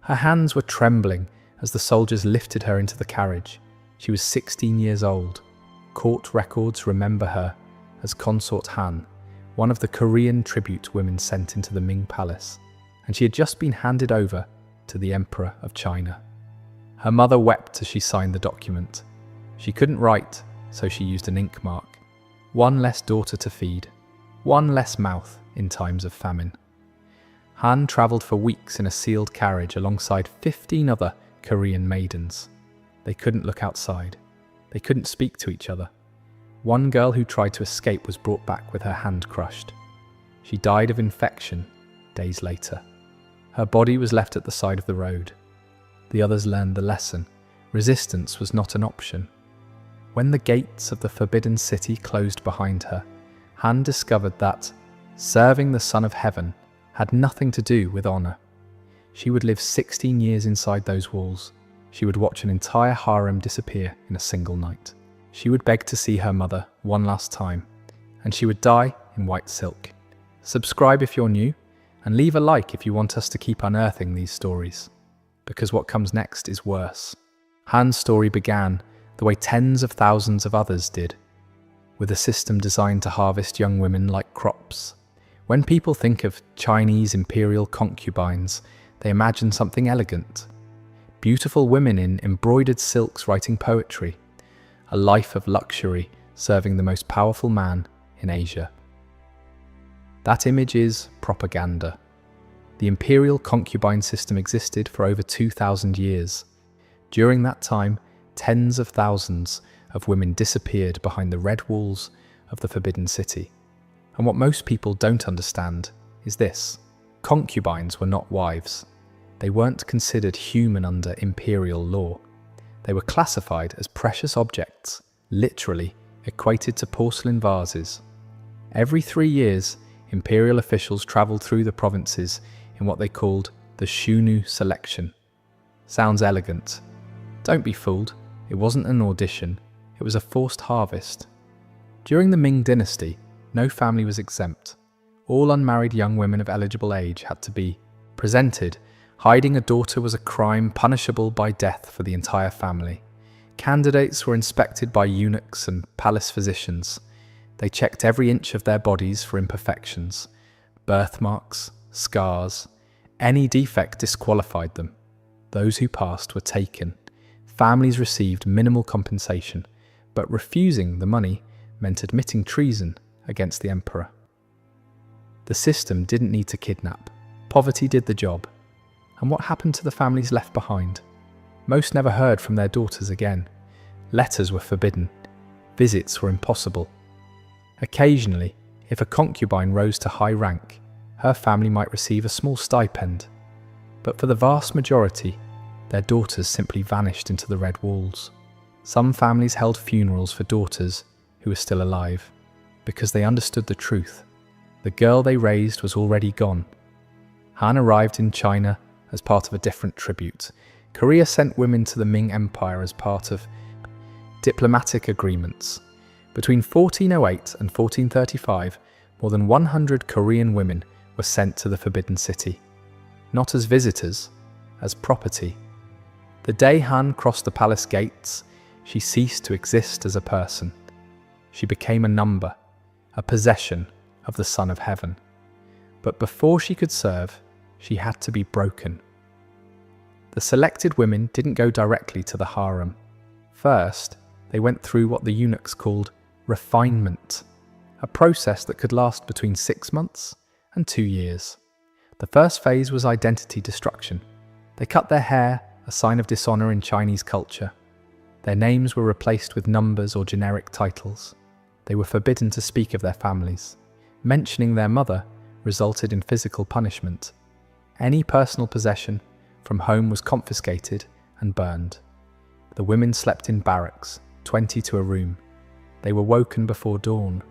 Her hands were trembling as the soldiers lifted her into the carriage. She was 16 years old. Court records remember her as Consort Han, one of the Korean tribute women sent into the Ming palace, and she had just been handed over to the Emperor of China. Her mother wept as she signed the document. She couldn't write, so she used an ink mark. One less daughter to feed, one less mouth in times of famine. Han travelled for weeks in a sealed carriage alongside 15 other Korean maidens. They couldn't look outside. They couldn't speak to each other. One girl who tried to escape was brought back with her hand crushed. She died of infection days later. Her body was left at the side of the road. The others learned the lesson. Resistance was not an option. When the gates of the Forbidden City closed behind her, Han discovered that serving the Son of Heaven had nothing to do with honour. She would live 16 years inside those walls. She would watch an entire harem disappear in a single night. She would beg to see her mother one last time, and she would die in white silk. Subscribe if you're new, and leave a like if you want us to keep unearthing these stories, because what comes next is worse. Han's story began the way tens of thousands of others did, with a system designed to harvest young women like crops. When people think of Chinese imperial concubines, they imagine something elegant. Beautiful women in embroidered silks writing poetry, a life of luxury serving the most powerful man in Asia. That image is propaganda. The imperial concubine system existed for over 2,000 years. During that time, tens of thousands of women disappeared behind the red walls of the Forbidden City. And what most people don't understand is this: concubines were not wives. They weren't considered human under imperial law. They were classified as precious objects, literally equated to porcelain vases. Every 3 years, imperial officials travelled through the provinces in what they called the Shunu selection. Sounds elegant. Don't be fooled, it wasn't an audition, it was a forced harvest. During the Ming Dynasty, no family was exempt. All unmarried young women of eligible age had to be presented. Hiding a daughter was a crime punishable by death for the entire family. Candidates were inspected by eunuchs and palace physicians. They checked every inch of their bodies for imperfections, birthmarks, scars. Any defect disqualified them. Those who passed were taken. Families received minimal compensation, but refusing the money meant admitting treason against the emperor. The system didn't need to kidnap. Poverty did the job. And what happened to the families left behind? Most never heard from their daughters again. Letters were forbidden. Visits were impossible. Occasionally, if a concubine rose to high rank, her family might receive a small stipend. But for the vast majority, their daughters simply vanished into the red walls. Some families held funerals for daughters who were still alive, because they understood the truth. The girl they raised was already gone. Han arrived in China as part of a different tribute. Korea sent women to the Ming Empire as part of diplomatic agreements. Between 1408 and 1435, more than 100 Korean women were sent to the Forbidden City. Not as visitors, as property. The day Han crossed the palace gates, she ceased to exist as a person. She became a number, a possession of the Son of Heaven. But before she could serve, she had to be broken. The selected women didn't go directly to the harem. First, they went through what the eunuchs called refinement, a process that could last between 6 months and 2 years. The first phase was identity destruction. They cut their hair, a sign of dishonor in Chinese culture. Their names were replaced with numbers or generic titles. They were forbidden to speak of their families. Mentioning their mother resulted in physical punishment. Any personal possession from home was confiscated and burned. The women slept in barracks, 20 to a room. They were woken before dawn.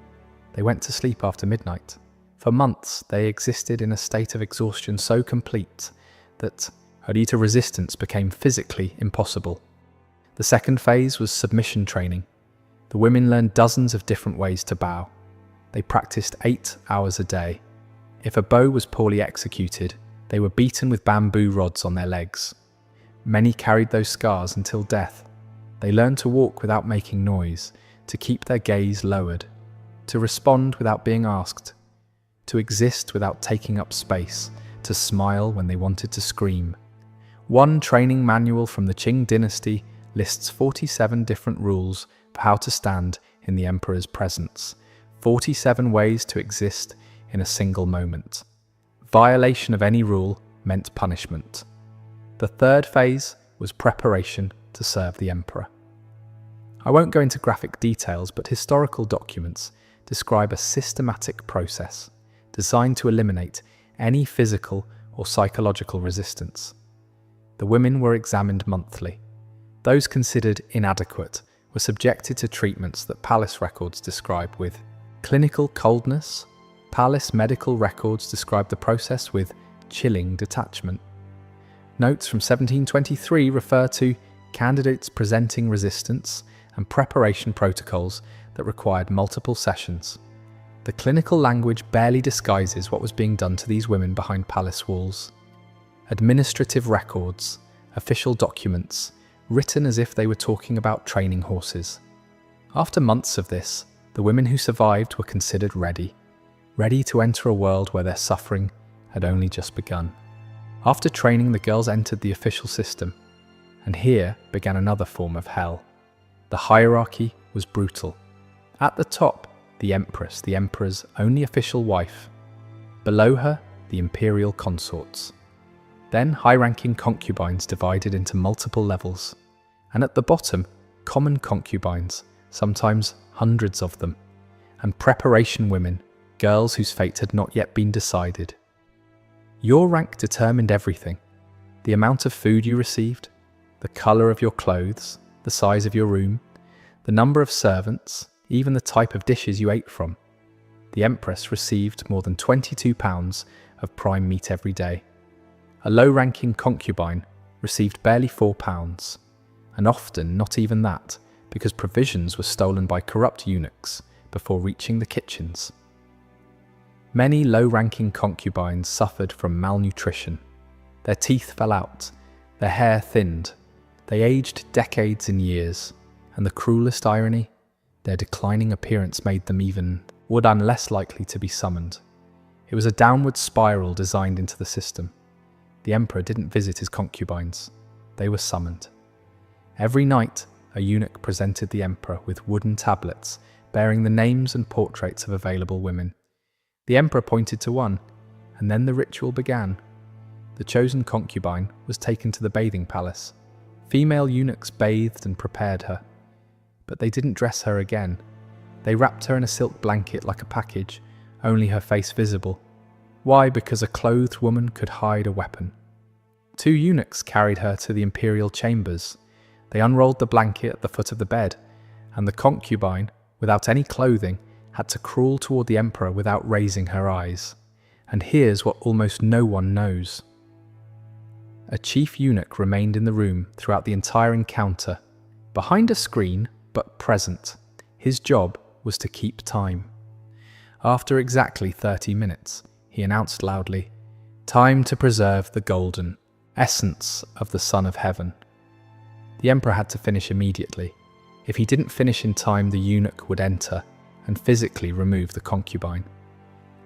They went to sleep after midnight. For months, they existed in a state of exhaustion so complete that Harita resistance became physically impossible. The second phase was submission training. The women learned dozens of different ways to bow. They practiced 8 hours a day. If a bow was poorly executed, They were beaten with bamboo rods on their legs. Many carried those scars until death. They learned to walk without making noise, to keep their gaze lowered, to respond without being asked, to exist without taking up space, to smile when they wanted to scream. One training manual from the Qing dynasty lists 47 different rules for how to stand in the emperor's presence, 47 ways to exist in a single moment. Violation of any rule meant punishment. The third phase was preparation to serve the emperor. I won't go into graphic details, but historical documents describe a systematic process designed to eliminate any physical or psychological resistance. The women were examined monthly. Those considered inadequate were subjected to treatments that palace records describe with clinical coldness. Palace medical records describe the process with chilling detachment. Notes from 1723 refer to candidates presenting resistance and preparation protocols that required multiple sessions. The clinical language barely disguises what was being done to these women behind palace walls. Administrative records, official documents, written as if they were talking about training horses. After months of this, the women who survived were considered ready to enter a world where their suffering had only just begun. After training, the girls entered the official system, and here began another form of hell. The hierarchy was brutal. At the top, the empress, the emperor's only official wife. Below her, the imperial consorts. Then high-ranking concubines divided into multiple levels. And at the bottom, common concubines, sometimes hundreds of them. And preparation women, girls whose fate had not yet been decided. Your rank determined everything. The amount of food you received, the colour of your clothes, the size of your room, the number of servants, even the type of dishes you ate from. The empress received more than 22 pounds of prime meat every day. A low-ranking concubine received barely 4 pounds, and often not even that, because provisions were stolen by corrupt eunuchs before reaching the kitchens. Many low-ranking concubines suffered from malnutrition. Their teeth fell out, their hair thinned, they aged decades in years, and the cruelest irony, their declining appearance made them even less likely to be summoned. It was a downward spiral designed into the system. The emperor didn't visit his concubines. They were summoned. Every night, a eunuch presented the emperor with wooden tablets bearing the names and portraits of available women. The emperor pointed to one, and then the ritual began. The chosen concubine was taken to the bathing palace. Female eunuchs bathed and prepared her. But they didn't dress her again. They wrapped her in a silk blanket like a package, only her face visible. Why? Because a clothed woman could hide a weapon. 2 eunuchs carried her to the imperial chambers. They unrolled the blanket at the foot of the bed, and the concubine, without any clothing, had to crawl toward the emperor without raising her eyes. And here's what almost no one knows. A chief eunuch remained in the room throughout the entire encounter, behind a screen, but present. His job was to keep time. After exactly 30 minutes, he announced loudly, "Time to preserve the golden essence of the Son of Heaven." The emperor had to finish immediately. If he didn't finish in time, the eunuch would enter and physically remove the concubine.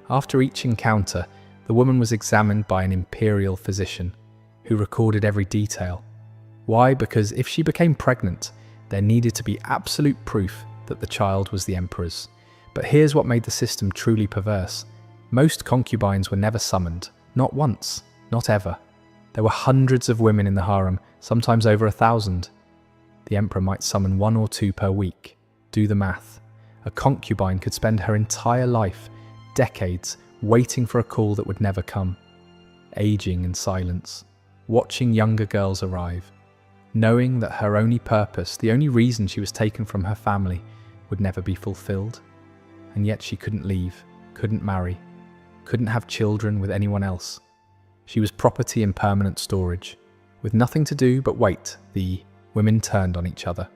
After each encounter, the woman was examined by an imperial physician who recorded every detail. Why? Because if she became pregnant, there needed to be absolute proof that the child was the emperor's. But here's what made the system truly perverse. Most concubines were never summoned, not once, not ever. There were hundreds of women in the harem, sometimes over 1,000. The emperor might summon 1 or 2 per week. Do the math. A concubine could spend her entire life, decades, waiting for a call that would never come. Aging in silence, watching younger girls arrive, knowing that her only purpose, the only reason she was taken from her family, would never be fulfilled. And yet she couldn't leave, couldn't marry, couldn't have children with anyone else. She was property in permanent storage. With nothing to do but wait, the women turned on each other.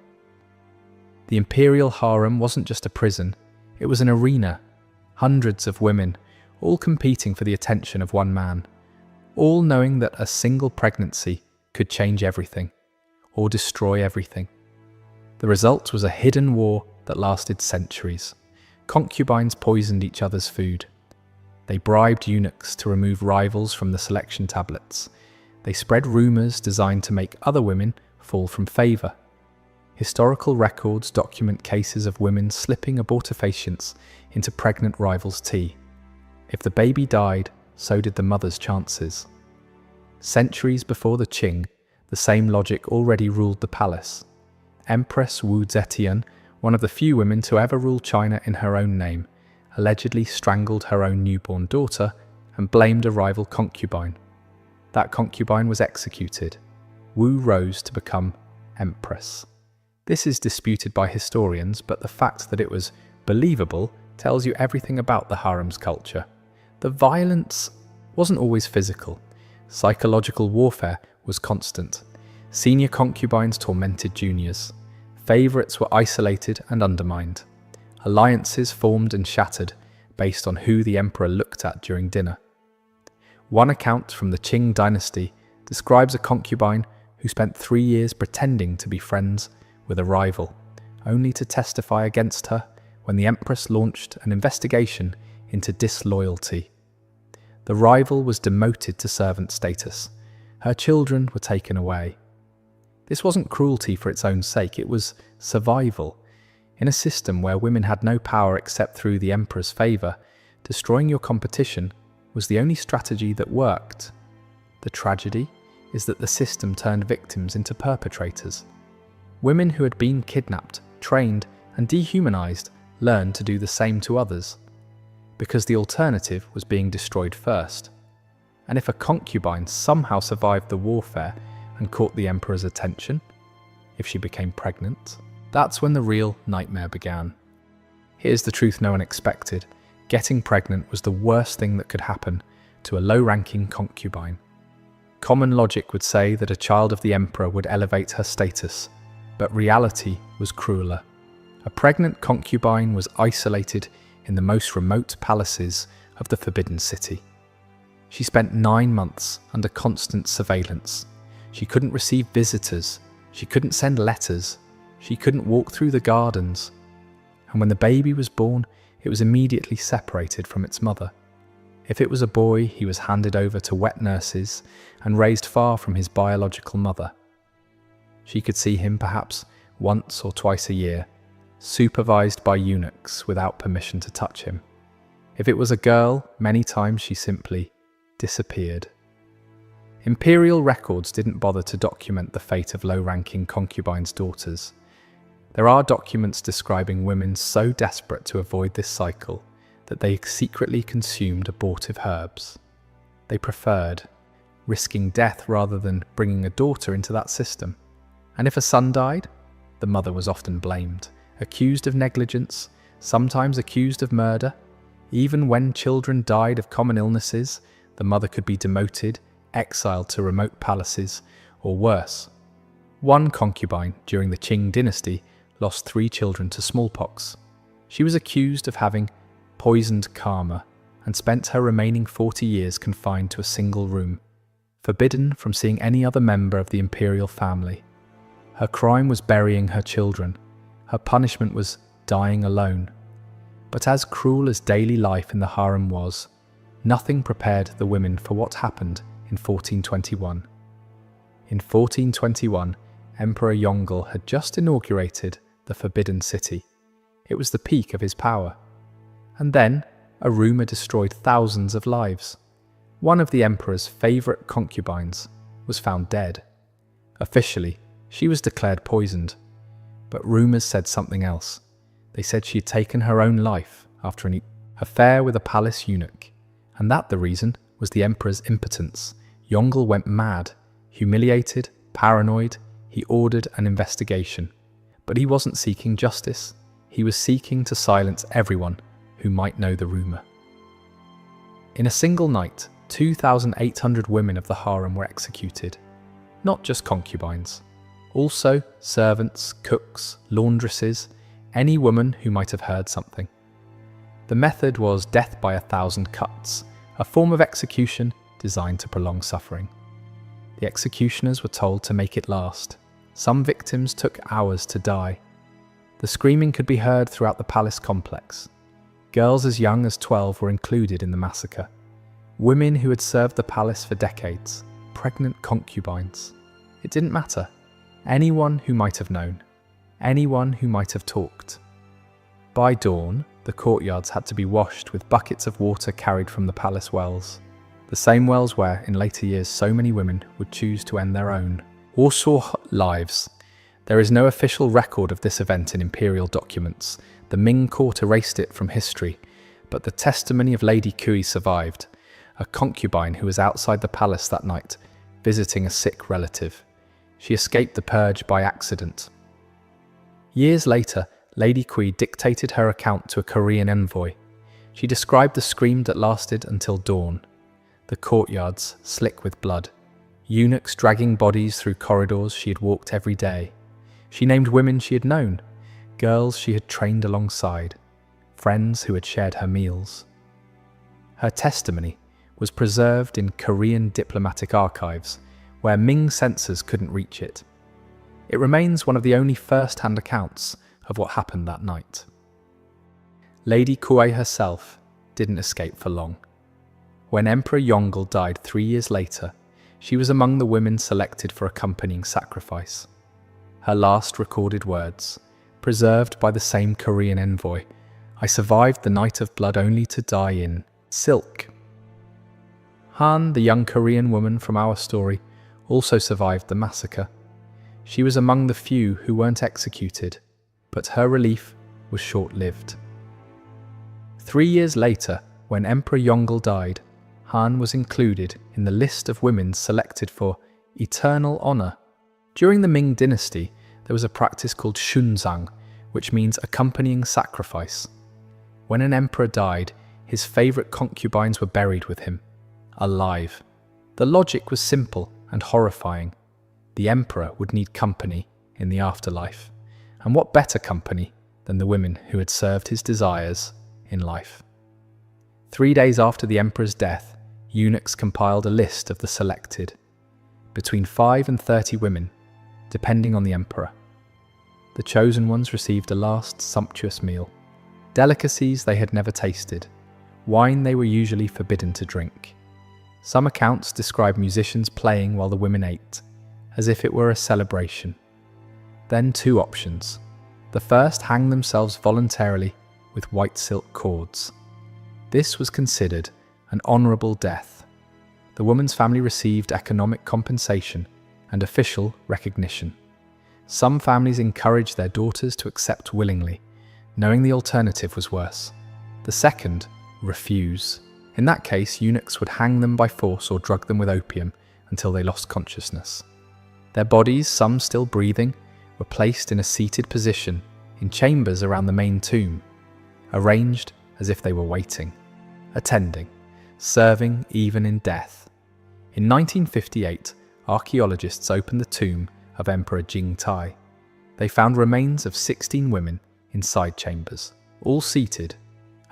The imperial harem wasn't just a prison, it was an arena. Hundreds of women, all competing for the attention of one man. all knowing that a single pregnancy could change everything, or destroy everything. The result was a hidden war that lasted centuries. Concubines poisoned each other's food. They bribed eunuchs to remove rivals from the selection tablets. They spread rumours designed to make other women fall from favour. Historical records document cases of women slipping abortifacients into pregnant rivals' tea. If the baby died, so did the mother's chances. Centuries before the Qing, the same logic already ruled the palace. Empress Wu Zetian, one of the few women to ever rule China in her own name, allegedly strangled her own newborn daughter and blamed a rival concubine. That concubine was executed. Wu rose to become empress. This is disputed by historians, but the fact that it was believable tells you everything about the harem's culture. The violence wasn't always physical. Psychological warfare was constant. Senior concubines tormented juniors. Favourites were isolated and undermined. Alliances formed and shattered based on who the emperor looked at during dinner. One account from the Qing Dynasty describes a concubine who spent 3 years pretending to be friends with a rival, only to testify against her when the empress launched an investigation into disloyalty. The rival was demoted to servant status. Her children were taken away. This wasn't cruelty for its own sake, it was survival. In a system where women had no power except through the emperor's favour, destroying your competition was the only strategy that worked. The tragedy is that the system turned victims into perpetrators. Women who had been kidnapped, trained, and dehumanized learned to do the same to others, because the alternative was being destroyed first. And if a concubine somehow survived the warfare and caught the emperor's attention, if she became pregnant, that's when the real nightmare began. Here's the truth no one expected. Getting pregnant was the worst thing that could happen to a low-ranking concubine. Common logic would say that a child of the emperor would elevate her status, but reality was crueler. A pregnant concubine was isolated in the most remote palaces of the Forbidden City. She spent 9 months under constant surveillance. She couldn't receive visitors, she couldn't send letters, she couldn't walk through the gardens. And when the baby was born, it was immediately separated from its mother. If it was a boy, he was handed over to wet nurses and raised far from his biological mother. She could see him perhaps once or twice a year, supervised by eunuchs without permission to touch him. If it was a girl, many times she simply disappeared. Imperial records didn't bother to document the fate of low-ranking concubines' daughters. There are documents describing women so desperate to avoid this cycle that they secretly consumed abortive herbs. They preferred risking death rather than bringing a daughter into that system. And if a son died, the mother was often blamed, accused of negligence, sometimes accused of murder. Even when children died of common illnesses, the mother could be demoted, exiled to remote palaces, or worse. One concubine during the Qing Dynasty lost 3 children to smallpox. She was accused of having poisoned karma and spent her remaining 40 years confined to a single room, forbidden from seeing any other member of the imperial family. Her crime was burying her children. Her punishment was dying alone. But as cruel as daily life in the harem was, nothing prepared the women for what happened in 1421. In 1421, Emperor Yongle had just inaugurated the Forbidden City. It was the peak of his power. And then, a rumour destroyed thousands of lives. One of the emperor's favourite concubines was found dead. Officially, she was declared poisoned. But rumours said something else. They said she had taken her own life after an affair with a palace eunuch. And that the reason was the emperor's impotence. Yongle went mad. Humiliated, paranoid, he ordered an investigation. But he wasn't seeking justice. He was seeking to silence everyone who might know the rumour. In a single night, 2,800 women of the harem were executed. Not just concubines. Also servants, cooks, laundresses, any woman who might have heard something. The method was death by 1,000 cuts, a form of execution designed to prolong suffering. The executioners were told to make it last. Some victims took hours to die. The screaming could be heard throughout the palace complex. Girls as young as 12 were included in the massacre. Women who had served the palace for decades, pregnant concubines. It didn't matter. Anyone who might have known. Anyone who might have talked. By dawn, the courtyards had to be washed with buckets of water carried from the palace wells. The same wells where, in later years, so many women would choose to end their own or saw lives. There is no official record of this event in imperial documents. The Ming court erased it from history, but the testimony of Lady Kui survived, a concubine who was outside the palace that night, visiting a sick relative. She escaped the purge by accident. Years later, Lady Kui dictated her account to a Korean envoy. She described the scream that lasted until dawn. The courtyards slick with blood. Eunuchs dragging bodies through corridors she had walked every day. She named women she had known, girls she had trained alongside, friends who had shared her meals. Her testimony was preserved in Korean diplomatic archives, where Ming censors couldn't reach it. It remains one of the only first-hand accounts of what happened that night. Lady Kui herself didn't escape for long. When Emperor Yongle died 3 years later, she was among the women selected for accompanying sacrifice. Her last recorded words, preserved by the same Korean envoy, "I survived the night of blood only to die in silk." Han, the young Korean woman from our story, also survived the massacre. She was among the few who weren't executed, but her relief was short-lived. 3 years later, when Emperor Yongle died, Han was included in the list of women selected for eternal honor. During the Ming Dynasty, there was a practice called shunzang, which means accompanying sacrifice. When an emperor died, his favorite concubines were buried with him, alive. The logic was simple and horrifying. The emperor would need company in the afterlife. And what better company than the women who had served his desires in life? 3 days after the emperor's death, eunuchs compiled a list of the selected, between 5 and 30 women, depending on the emperor. The chosen ones received a last sumptuous meal, delicacies they had never tasted, wine they were usually forbidden to drink. Some accounts describe musicians playing while the women ate, as if it were a celebration. Then 2 options. The first hanged themselves voluntarily with white silk cords. This was considered an honourable death. The woman's family received economic compensation and official recognition. Some families encouraged their daughters to accept willingly, knowing the alternative was worse. The second, refuse. In that case, eunuchs would hang them by force or drug them with opium until they lost consciousness. Their bodies, some still breathing, were placed in a seated position in chambers around the main tomb, arranged as if they were waiting, attending, serving even in death. In 1958, archaeologists opened the tomb of Emperor Jing Tai. They found remains of 16 women in side chambers, all seated.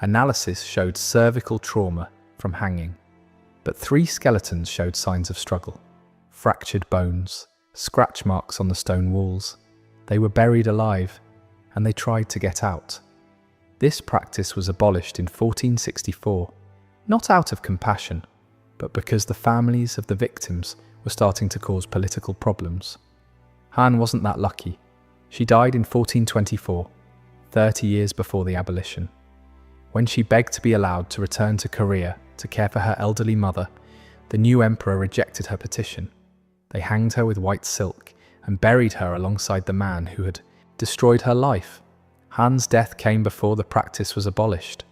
Analysis showed cervical trauma from hanging, but 3 skeletons showed signs of struggle. Fractured bones, scratch marks on the stone walls. They were buried alive, and they tried to get out. This practice was abolished in 1464, not out of compassion, but because the families of the victims were starting to cause political problems. Han wasn't that lucky. She died in 1424, 30 years before the abolition. When she begged to be allowed to return to Korea to care for her elderly mother, the new emperor rejected her petition. They hanged her with white silk and buried her alongside the man who had destroyed her life. Han's death came before the practice was abolished,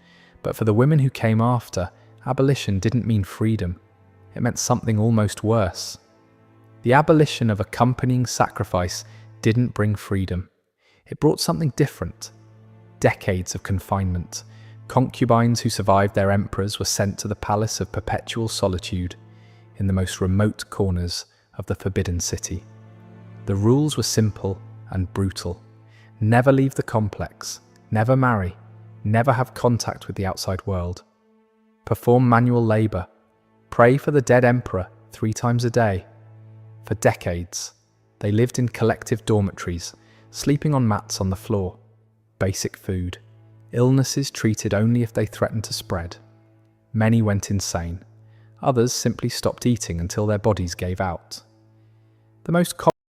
but for the women who came after, abolition didn't mean freedom. It meant something almost worse. The abolition of accompanying sacrifice didn't bring freedom. It brought something different. Decades of confinement. Concubines who survived their emperors were sent to the palace of perpetual solitude in the most remote corners of the Forbidden City. The rules were simple and brutal. Never leave the complex, never marry, never have contact with the outside world. Perform manual labour, pray for the dead emperor 3 times a day. For decades, they lived in collective dormitories, sleeping on mats on the floor. Basic food. Illnesses treated only if they threatened to spread. Many went insane. Others simply stopped eating until their bodies gave out. The most common